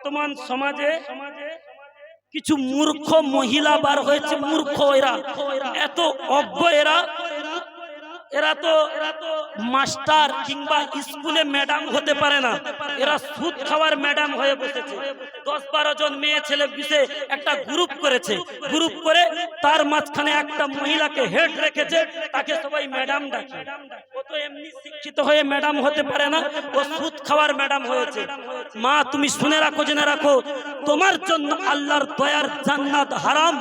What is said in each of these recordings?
বর্তমান সমাজে কিছু মূর্খ মহিলা বার হয়েছে। মূর্খ এরা, এত অজ্ঞ এরা। এরা তো মাস্টার কিংবা স্কুলে ম্যাডাম হতে পারে না, এরা সুদ খাওয়ার ম্যাডাম হয়ে বসেছে। 10-12 জন মেয়ে ছেলে মিশে একটা গ্রুপ করেছে। গ্রুপ করে তার মাঝখানে একটা মহিলাকে হেড রেখেছে, তাকে সবাই ম্যাডাম ডাকে। ও তো এমনি শিক্ষিত হয়ে ম্যাডাম হতে পারে না, ও সুদ খাওয়ার ম্যাডাম হয়েছে। মা তুমি শুনে রাখো, জেনে রাখো, তোমার জন্য আল্লাহর দয়ার জান্নাত হারাম,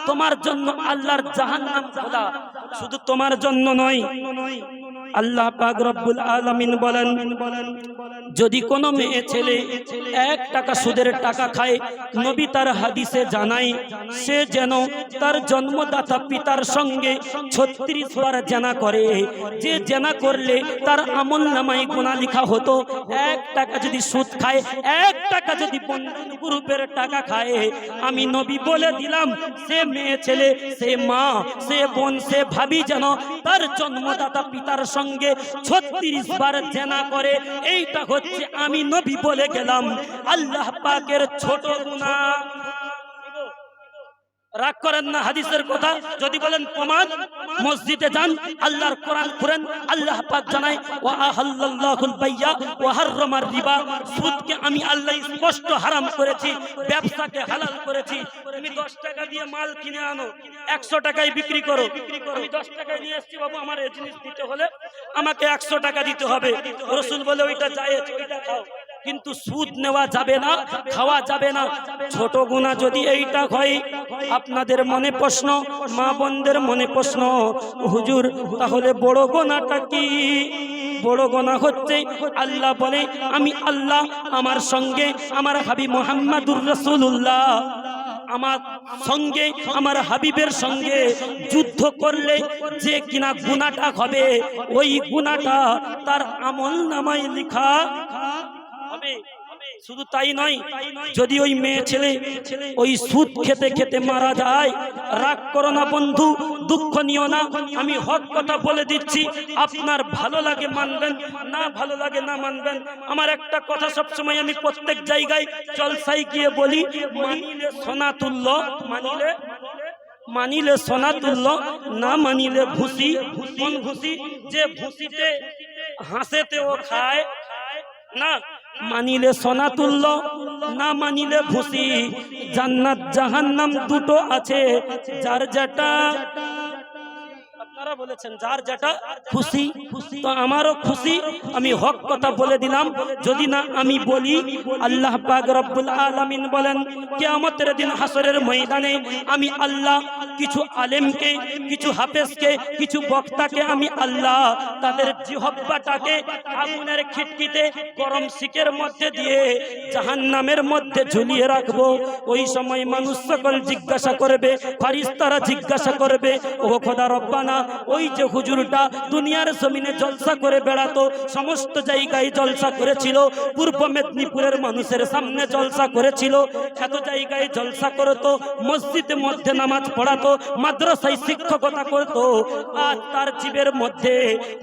তোমার জন্য আল্লাহর জাহান্নাম খোলা। শুধু তোমার জন্য নয়, আল্লাহ পাক রব্বুল আলামিন বলেন, যদি কোনো মেয়ে ছেলে 1 টাকা সুদের টাকা খায়, নবী তার হাদিসে জানাই, সে যেন তার জন্মদাতা পিতার সঙ্গে 36 বার জেনা করে। যে জেনা করলে তার আমলনামায় গুনাহ লেখা হতো। 1 টাকা যদি সুদ খায়, 1 টাকা যদি বন্ধন গ্রুপের টাকা খায়, আমি নবী বলে দিলাম, সে মেয়ে ছেলে, সে মা, সে বোন, সে ভাবি যেন তার জন্মদাতা পিতার সঙ্গে 36 বার জেনা করে। এইটা হচ্ছে আমি নবী বলে গেলাম আল্লাহ পাকের ছোট গুনাহ। রাগ করেন না হাদিসের কথা। যদি বলেন প্রমাণ, মসজিদে যান, আল্লাহর কোরআন পড়েন। আল্লাহ পাক জানায়, ওয়া আহাল্লাল্লাহুল বাইয়া ওয়া হাররামার রিবা, সুদকে আমি আল্লাহ স্পষ্ট হারাম করেছি, ব্যবসাকে হালাল করেছি। তুমি 10 টাকা দিয়ে মাল কিনে আনো, 100 টাকায় বিক্রি করো। আমি 10 টাকায় নিয়ে এসেছি, বাবু আমার এই জিনিস দিতে হলে আমাকে 100 টাকা দিতে হবে। রাসূল বলে ওইটা জায়েজ, ওইটা খাও, কিন্তু সুদ নেওয়া যাবে না, খাওয়া যাবে না। ছোট গুনাহ যদি এইটা হয়, আপনাদের মনে প্রশ্ন, মা বোনদের মনে প্রশ্ন, হুজুর তাহলে বড় গুনাহটা কি? বড় গুনাহ হচ্ছে, আল্লাহ বলে, আমি আল্লাহ আমার সঙ্গে আমার হাবিব মুহাম্মাদুর রাসূলুল্লাহ আমার সঙ্গে আমার হাবিবের সঙ্গে যুদ্ধ করলে যে কিনা গুনাহটা হবে, ওই গুনাহটা তার আমলনামায় লেখা হবে। শুধু তাই নয়, যদি ওই মেয়ে ছেলে ওই সুদ খেতে খেতে মারা যায়, রাগ করো না বন্ধু, দুঃখ নিও না, আমি হক কথা বলে দিচ্ছি। আপনার ভালো লাগে মানবেন, না ভালো লাগে না মানবেন। আমার একটা কথা সবসময় আমি প্রত্যেক জায়গায় জলসায় গিয়ে বলি, মানিলে সোনা তুল্য, মানিলে সোনা তুল্য, না মানিলে ভুসি। কোন ভুসি? যে ভুসিতে হাসেতে ও খায় না। মানিলে সোনা তুল্য, না মানিলে ভুসি। জান্নাত জাহান্নাম দুটো আছে, যার যেটা, আপনারা বলেছেন যার যেটা খুশি, তো আমারও খুশি, আমি হক কথা বলে দিলাম। যদি না আমি বলি, আল্লাহ পাক রব্বুল আলামিন বলেন, কিয়ামতের দিন হাসরের ময়দানে আমি আল্লাহ কিছু আলেমকে, কিছু হাফেজকে, কিছু বক্তাকে আমি আল্লাহ তাদের জিহ্বাটাকে আগুনের খিটকিতে গরম শিকের মধ্যে দিয়ে জাহান্নামের মধ্যে ঝুলিয়ে রাখবো। ওই সময় মানুষ সকল জিজ্ঞাসা করবে, ফারিস্তারা জিজ্ঞাসা করবে, ও খোদা রব্বানা, ওই যে হুজুরটা দুনিয়ার জমিনে জলসা করে বেড়াতো, সমস্ত জায়গায় জলসা করেছিল, পূর্ব মেদিনীপুরের মানুষের সামনে জলসা করেছিল, এত জায়গায় জলসা করতো, মসজিদের মধ্যে নামাজ পড়াতো, মাদ্রাসায় শিক্ষকতা করতো, আর তার জীবের মধ্যে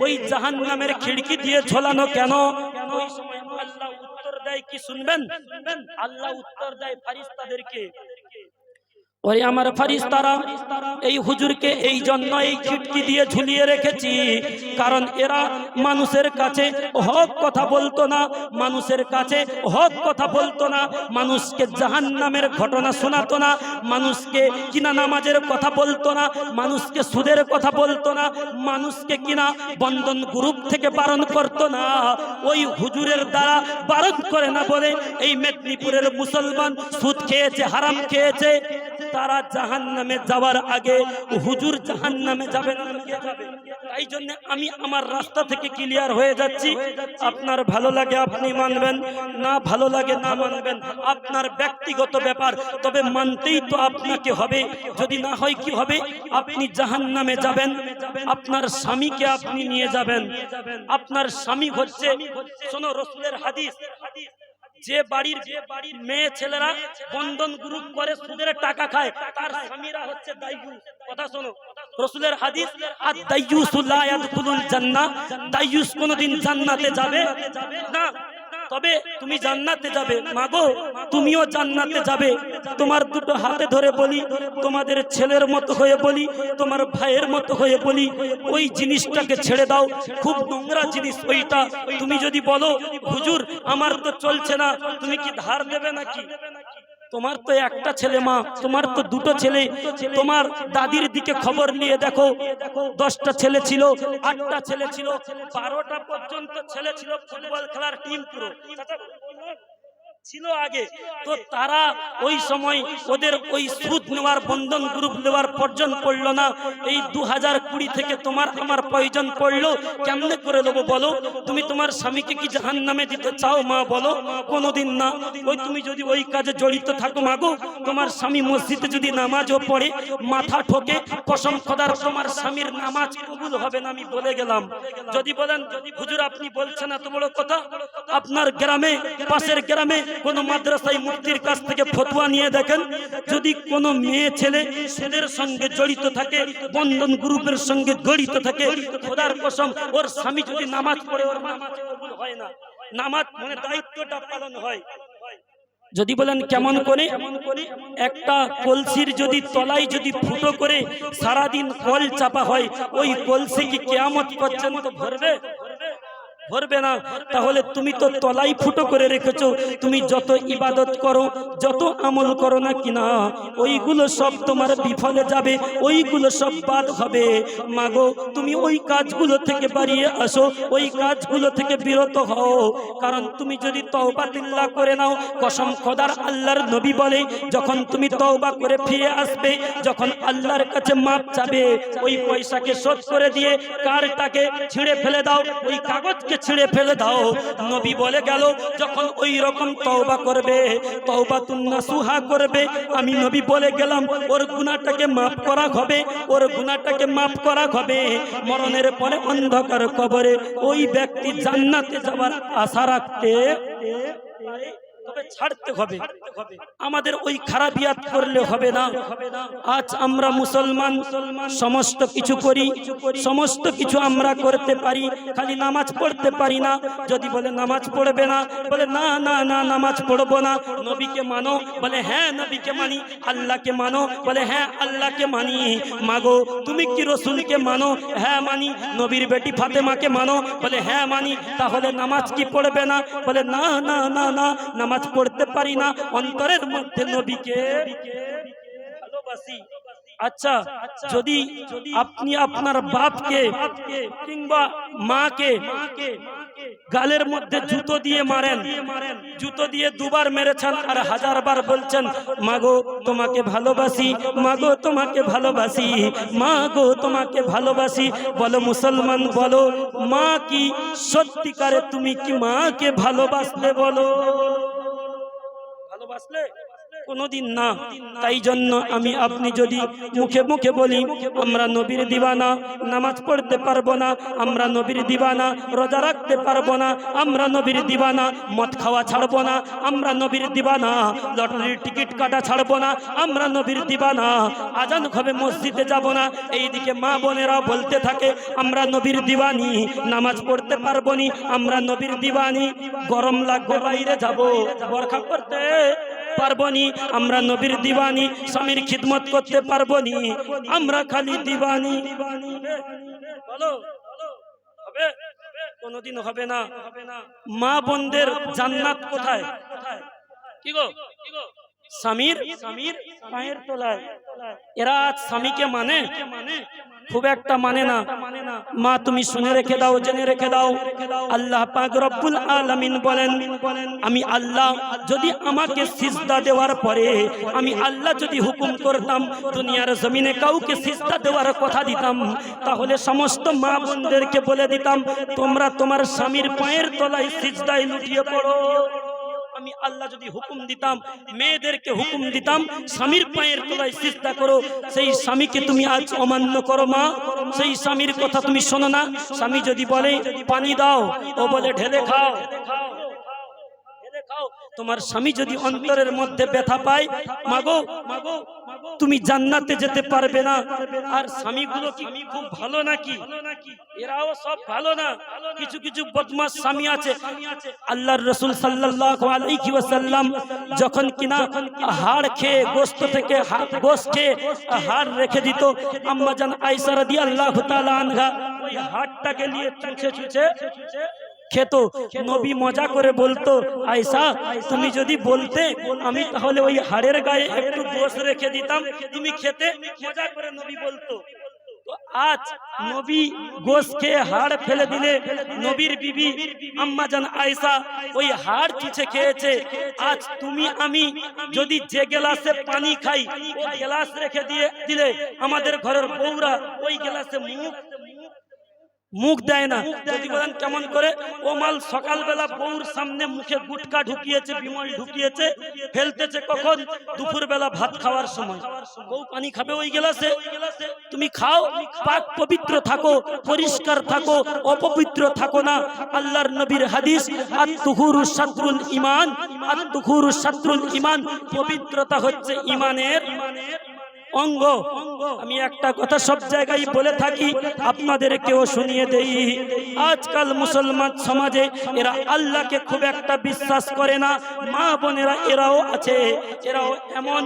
ওই জাহান্নামের খিড়কি দিয়ে ঝোলানো কেন? ওই সময় আল্লাহ উত্তর দেয় কি শুনবেন? আল্লাহ উত্তর দেয় ফারিস্তাদেরকে, ওরে আমার ফারিস্তারা, এই হুজুরকে এই জন্য এই খিটকি দিয়ে ঝুলিয়ে রেখেছি, কারণ এরা মানুষের কাছে হক কথা বলতো না, মানুষের কাছে হক কথা বলতো না, মানুষকে জাহান্নামের ঘটনা শোনাতো না, মানুষকে কিনা নামাজের কথা বলতো না, মানুষকে সুদের কথা বলতো না, মানুষকে কিনা বন্ধন গ্রুপ থেকে বারণ করতো না। ওই হুজুরের দ্বারা বারণ করে না বলে এই মেদিনীপুরের মুসলমান সুদ খেয়েছে, হারাম খেয়েছে। তারা জাহান্নামে যাওয়ার আগে হুজুর জাহান্নামে যাবে না, কে যাবে? তাই জন্য আমি আমার রাস্তা থেকে ক্লিয়ার হয়ে যাচ্ছি। আপনার ভালো লাগে আপনি মানবেন, না ভালো লাগে না মানবেন, আপনার ব্যক্তিগত ব্যাপার, তবে মানতেই তো আপনাকে হবে। যদি না হয় কি হবে? আপনি জাহান্নামে যাবেন, আপনার স্বামীকে আপনি নিয়ে যাবেন। আপনার স্বামী হচ্ছে, শোনো রাসূলের হাদিস, যে বাড়ির মেয়ে ছেলেরা বন্ধন গ্রুপ করে সুদের টাকা খায়, তার স্বামীরা হচ্ছে দাইয়ুস। কথা শোনো, রাসূলের হাদিস, আদ-দাইয়ুসু লা ইয়াদখুলুল জান্নাহ, দাইয়ুস কোনদিন জান্নাতে যাবে না। তবে তুমি জান্নাতে যাবে। মাগো তুমিও জান্নাতে যাবে। তোমার দুটো হাতে ধরে বলি, তোমাদের ছেলের মতো হয়ে বলি, তোমার ভাইয়ের মতো হয়ে বলি, ওই জিনিসটাকে ছেড়ে দাও। খুব নোংরা জিনিস ওইটা। তুমি যদি বলো হুজুর আমার তো চলছে না, তুমি কি ধার দেবে নাকি? তোমার তো একটা ছেলে মা, তোমার তো দুটো ছেলে। তোমার দাদির দিকে খবর নিয়ে দেখো, 10টা ছেলে ছিল, 8টা ছেলে ছিল, 12টা পর্যন্ত ছেলে ছিল, ফুটবল খেলার টিম পুরো ছিল আগে। তো তারা ওই সময় ওদের ওই সুদ নেওয়ার, বন্ধন গ্রুপ নেওয়ার প্রয়োজন পড়লো না। এই 2020 থেকে তোমার আমার প্রয়োজন পড়লো। কেমনে করে নেবো বলো? তুমি তোমার স্বামীকে কি জাহান্নামে দিতে চাও মা? বলো কোনোদিন না। ওই তুমি যদি ওই কাজে জড়িত থাকো মাগো, তোমার স্বামী মসজিদে যদি নামাজও পড়ে, মাথা ঠোকে, কসম খোদার তোমার স্বামীর নামাজ কবুল হবে না, আমি বলে গেলাম। যদি বলেন হুজুর আপনি বলছেন এত বড় কথা, আপনার গ্রামে, পাশের গ্রামে কোন মাদ্রাসায় মুফতির কাছ থেকে ফতোয়া নিয়ে দেখেন, যদি কোন মেয়ে ছেলে সুদের সঙ্গে জড়িত থাকে, বন্ধন গ্রুপের সঙ্গে জড়িত থাকে, খোদার কসম ওর স্বামী যদি নামাজ পড়ে ওর নামাজ কবুল হয় না। নামাজ মানে দায়িত্বটা পালন হয়। যদি বলেন কেমন করে? একটা কলসির যদি তলায় যদি ফুটো করে সারাদিন কল চাপা হয়, ওই কলসি কি কিয়ামত পর্যন্ত ভরবে? ভরবে না। তাহলে তুমি তো তলাই ফুটো করে রেখেছো। তুমি যত ইবাদত করো, যত আমল করো না কিনা, ওইগুলো সব তোমার বিফলে যাবে, ওইগুলো সব বাদ হবে। মাগো তুমি ওই কাজগুলো থেকে বাড়িয়ে আসো, ওই কাজগুলো থেকে বিরত হও। কারণ তুমি যদি তওবা তিল্লাহ করে নাও, কসম খোদার আল্লাহর নবী বলে, যখন তুমি তওবা করে ফিরে আসবে, যখন আল্লাহর কাছে মাপ চাবে, ওই পয়সাকে শোধ করে দিয়ে কারটাকে ছিঁড়ে ফেলে দাও, ওই কাগজকে ছিঁড়ে ফেলে দাও। নবী বলে গেল, যখন ওই রকম তওবা করবে, তওবাতুন নাসুহা করবে, আমি নবী বলে গেলাম ওর গুনাহটাকে মাফ করা হবে, ওর গুনাহটাকে মাফ করা হবে। মরণের পরে অন্ধকার কবরে ওই ব্যক্তি জান্নাতে যাওয়ার আশা রাখতে পারে, তবে ছাড়তে হবে। আমাদের ওই খারাপিয়াত করলে হবে না। আজ আমরা মুসলমান, সমস্ত কিছু করি, সমস্ত কিছু আমরা করতে পারি, খালি নামাজ পড়তে পারি না। যদি বলে নামাজ পড়বে না, বলে না না না নামাজ পড়বো না। নবীকে মানো, বলে হ্যাঁ নবীকে মানি। আল্লাহকে মানো, বলে হ্যাঁ আল্লাহকে মানি। মাগো তুমি কি রসুলকে মানো? হ্যাঁ মানি। নবীর বেটি ফাতেমাকে মানো? বলে হ্যাঁ মানি। তাহলে নামাজ কি পড়বে না? বলে না না না না নামাজ পড়তে পারি না, অন্তরের মধ্যে নবীকে ভালোবাসি। আচ্ছা, যদি আপনি আপনার বাপকে কিংবা মাকে গালের মধ্যে জুতো দিয়ে মারেন, জুতো দিয়ে দুবার মেরেছেন আর 1000 বার বলছেন মাগো তোমাকে ভালোবাসি, মাগো তোমাকে ভালোবাসি, মাগো তোমাকে ভালোবাসি, বলো মুসলমান বলো, মা কি সত্যিকারে তুমি কি মাকে ভালোবাসলে? বলো ভালোবাসলে? কোনদিন না। তাই জন্য আমি আপনি যদি মুখে মুখে বলি আমরা নবীর দিওয়ানা, নামাজ পড়তে পারবো না, আমরা নবীর দিওয়ানা, রোজা রাখতে পারবো না, আমরা নবীর দিওয়ানা, মদ খাওয়া ছাড়বো না, আমরা নবীর দিওয়ানা, লটারির টিকিট কাটা ছাড়বো না, আমরা নবীর দিওয়ানা, আজান হবে মসজিদে যাব না, এইদিকে মা বোনেরা বলতে থাকে আমরা নবীর দিওয়ানি, নামাজ পড়তে পারবো নি, আমরা নবীর দিওয়ানি, গরম লাগবে বাইরে যাব, বরখা করতে পারবো নি, আমরা নবীর দিওয়ানি, স্বামীর খিদমত করতে পারবো নি, আমরা খালি দিওয়ানি। বলো হবে? কোনদিন হবে না। মা বোনদের জান্নাত কোথায়? কি গো? স্বামীর পায়ের তলায়। এরা স্বামীকে মানে? খুব একটা মানে না। মা তুমি শুনে রেখে দাও, জেনে রেখে দাও, আল্লাহ পাক রব্বুল আলামিন বলেন, আমি আল্লাহ যদি আমাকে সিজদা দেওয়ার পরে, আমি আল্লাহ যদি হুকুম করতাম দুনিয়ার জমিনে কাউকে সিজদা দেওয়ার কথা দিতাম, তাহলে সমস্ত মা বোনদেরকে বলে দিতাম তোমরা তোমার স্বামীর পায়ের তলায় সিজদায় লুটিয়ে পড়ো। আমি আল্লাহ যদি হুকুম দিতাম, মেয়েদেরকে হুকুম দিতাম স্বামীর পায়ের তলায় সিজদা করো, সেই স্বামীকে তুমি আজ অমান্য করো মা, সেই স্বামীর কথা তুমি শোনো না। স্বামী যদি বলে পানি দাও, ও বলে ঢেলে খাও, ঢেলে খাও। তোমার স্বামী যদি অন্তরের মধ্যে ব্যথা পায়, মাগো মাগো তুমি জান্নাতে যেতে পারবে না। আর স্বামীগুলো কি খুব ভালো নাকি? এরাও সব ভালো না, কিছু কিছু বদমাশ স্বামী আছে। আল্লাহর রাসূল সাল্লাল্লাহু আলাইহি ওয়াসাল্লাম যখন কিনা হাড় খেয়ে গোশত থেকে গোশত খেয়ে হাড় রেখে দিত, আম্মা জান আয়েশা রাদিয়াল্লাহু তাআলা আনহা ওই হাড়টাকে নিয়ে চুষে চুষে খেত। নবী মজা করে বলতো, আয়েশা তুমি যদি বলতে আমি তাহলে ওই হাড়ের গায়ে একটু গোশত রেখে দিতাম, তুমি খেতে। মজা করে নবী বলতো। তো আজ নবী গোশত খেয়ে হাড় ফেলে দিলে নবীর বিবি আম্মা জান আয়েশা ওই হাড় চুষে খেয়েছে। আজ তুমি আমি যদি যে গ্লাসে পানি খাই ওই গ্লাস রেখে দিলে আমাদের ঘরের বউরা ওই গ্লাসে মুখ দেয় না। যদি বলেন কেমন করে, ও মাল সকালবেলা বউর সামনে মুখে গুটকা ঢুকিয়েছে, বিমল ঢুকিয়েছে, ফেলতেছে কখন? দুপুর বেলা ভাত খাওয়ার সময়। বউ পানি খাবে ওই গ্লাসে, তুমি খাও, পাক পবিত্র থাকো, পরিষ্কার থাকো, অপবিত্র থাকো না। আল্লাহর নবীর হাদিস, আত-তুহুরু শাতরুল ঈমান, আত-তুহুরু শাতরুল ঈমান, পবিত্রতা হচ্ছে ঈমানের অঙ্গ। আমি একটা কথা সব জায়গায় বলে থাকি, আপনাদেরকেও শুনিয়ে দেই। আজকাল মুসলমান সমাজে এরা আল্লাহকে খুব একটা বিশ্বাস করে না। মা বোনেরা এরাও আছে, এরাও এমন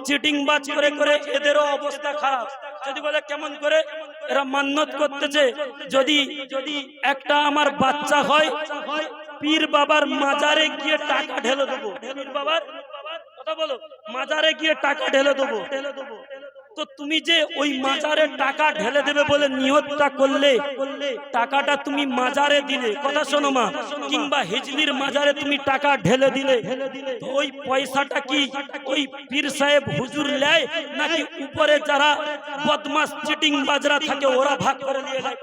চিটিংবাজ করে করে এদেরও অবস্থা খারাপ। যদি বলে কেমন করে, এরা মান্নত করতেছে, যদি একটা আমার বাচ্চা হয় পীর বাবার মাজারে গিয়ে টাকা ঢেলে দেবো। পীর বাবার কথা বলো, মাজারে গিয়ে টাকা ঢেলে দেবো। তো তুমি যে ওই মাজারে টাকা ঢেলে দেবে বলে নিয়তটা করলে, টাকাটা তুমি মাজারে দিলে, কথা শোনো মা, কিংবা হিজলির মাজারে তুমি টাকা ঢেলে দিলে, তো ওই পয়সাটা কি ওই পীর সাহেব হুজুর নেয় নাকি উপরে যারা বদমাস চিটিং বাজরা থাকে ওরা ভাগ করে নিয়ে যায়?